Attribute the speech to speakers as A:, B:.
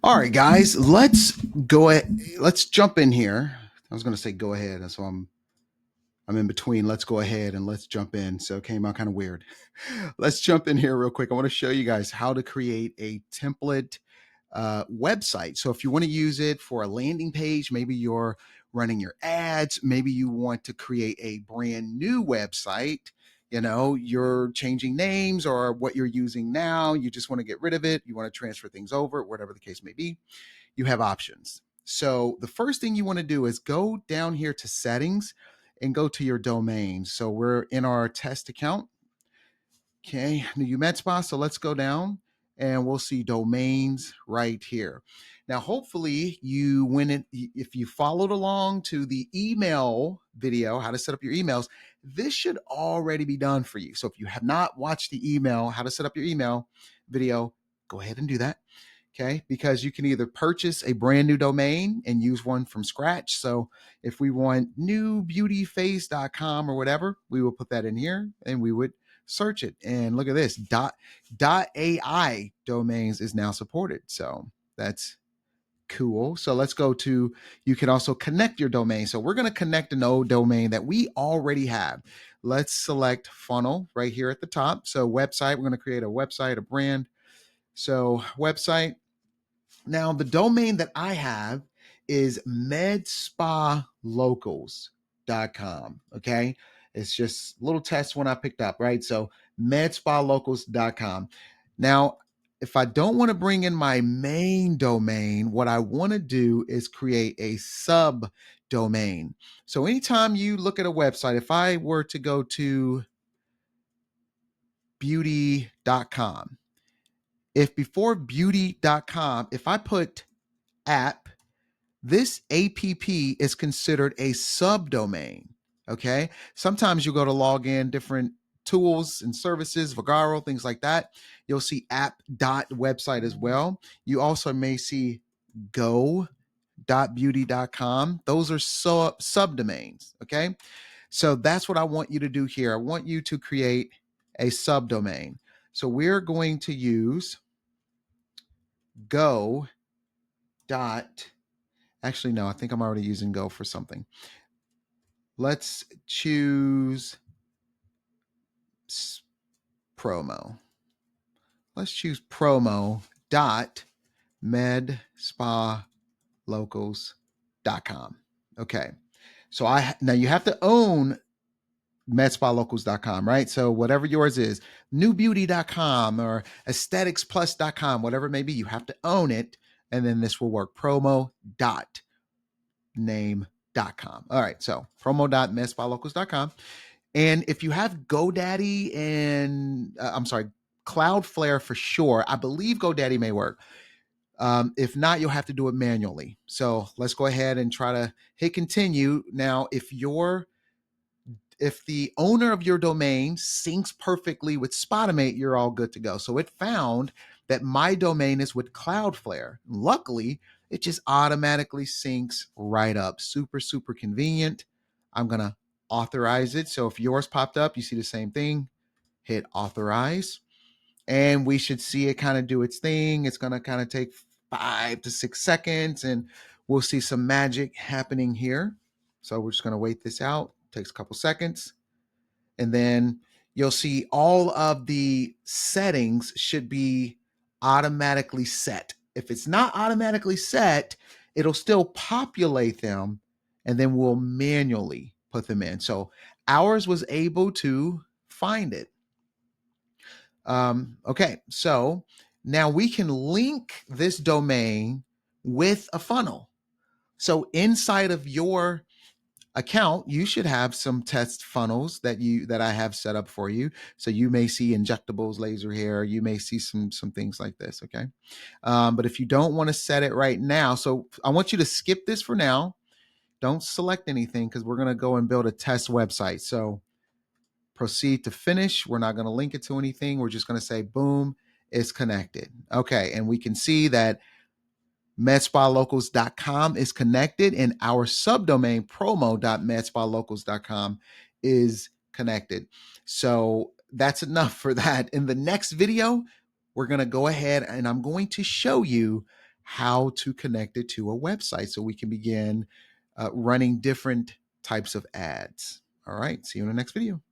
A: All right, guys, let's go ahead. Let's jump in here. I was going to say go ahead, so I'm in between. Let's go ahead and let's jump in. So it came out kind of weird. Let's jump in here real quick. I want to show you guys how to create a template website. So if you want to use it for a landing page, maybe you're running your ads, maybe you want to create a brand new website. You're changing names or what you're using now. You just want to get rid of it. You want to transfer things over, whatever the case may be. You have options. So the first thing you want to do is go down here to settings and go to your domain. So we're in our test account. Okay, new MedSpa. So let's go down and we'll see domains right here. Now, hopefully you went in, if you followed along to the email video, how to set up your emails, this should already be done for you. So if you have not watched the email, how to set up your email video, go ahead and do that. Okay, because you can either purchase a brand new domain and use one from scratch. So if we want newbeautyface.com or whatever, we will put that in here and we would search it. And look at this, .ai domains is now supported. So that's cool. So let's go to, you can also connect your domain. So we're going to connect an old domain that we already have. Let's select funnel right here at the top. So website, we're going to create a website, a brand. So website. Now, the domain that I have is medspalocals.com. Okay. It's just a little test one I picked up, right? So medspalocals.com. Now, if I don't want to bring in my main domain, what I want to do is create a subdomain. So anytime you look at a website, if I were to go to beauty.com, if before beauty.com, if I put app, this app is considered a subdomain. Okay. Sometimes you go to log in different tools and services, Vagaro, things like that. You'll see app.website as well. You also may see go.beauty.com. Those are subdomains. Okay. So that's what I want you to do here. I want you to create a subdomain. So we're going to use go dot. Actually, no, I think I'm already using Go for something. Let's choose promo. Let's choose promo dot medspalocals.com. Okay. So now you have to own medspalocals.com, right? So whatever yours is, newbeauty.com or aestheticsplus.com, whatever it may be, you have to own it. And then this will work. Promo dot name.com. All right. So promo.medspalocals.com. And if you have GoDaddy and I'm sorry, Cloudflare for sure, I believe GoDaddy may work. If not, you'll have to do it manually. So let's go ahead and try to hit continue. Now, if the owner of your domain syncs perfectly with Spotimate, you're all good to go. So it found that my domain is with Cloudflare. Luckily, it just automatically syncs right up. Super, super convenient. I'm going to authorize it. So if yours popped up, you see the same thing, hit authorize. And we should see it kind of do its thing. It's going to kind of take 5 to 6 seconds and we'll see some magic happening here. So we're just going to wait this out. Takes a couple seconds. And then you'll see all of the settings should be automatically set. If it's not automatically set, it'll still populate them and then we'll manually put them in. So ours was able to find it. Okay, so now we can link this domain with a funnel. So inside of your account, you should have some test funnels that I have set up for you. So you may see injectables, laser hair, you may see some things like this. Okay. But if you don't want to set it right now, so I want you to skip this for now. Don't select anything because we're going to go and build a test website. So proceed to finish. We're not going to link it to anything. We're just going to say, boom, it's connected. Okay. And we can see that medspalocals.com is connected and our subdomain promo.medspalocals.com is connected. So that's enough for that. In the next video, we're going to go ahead and I'm going to show you how to connect it to a website so we can begin running different types of ads. All right, see you in the next video.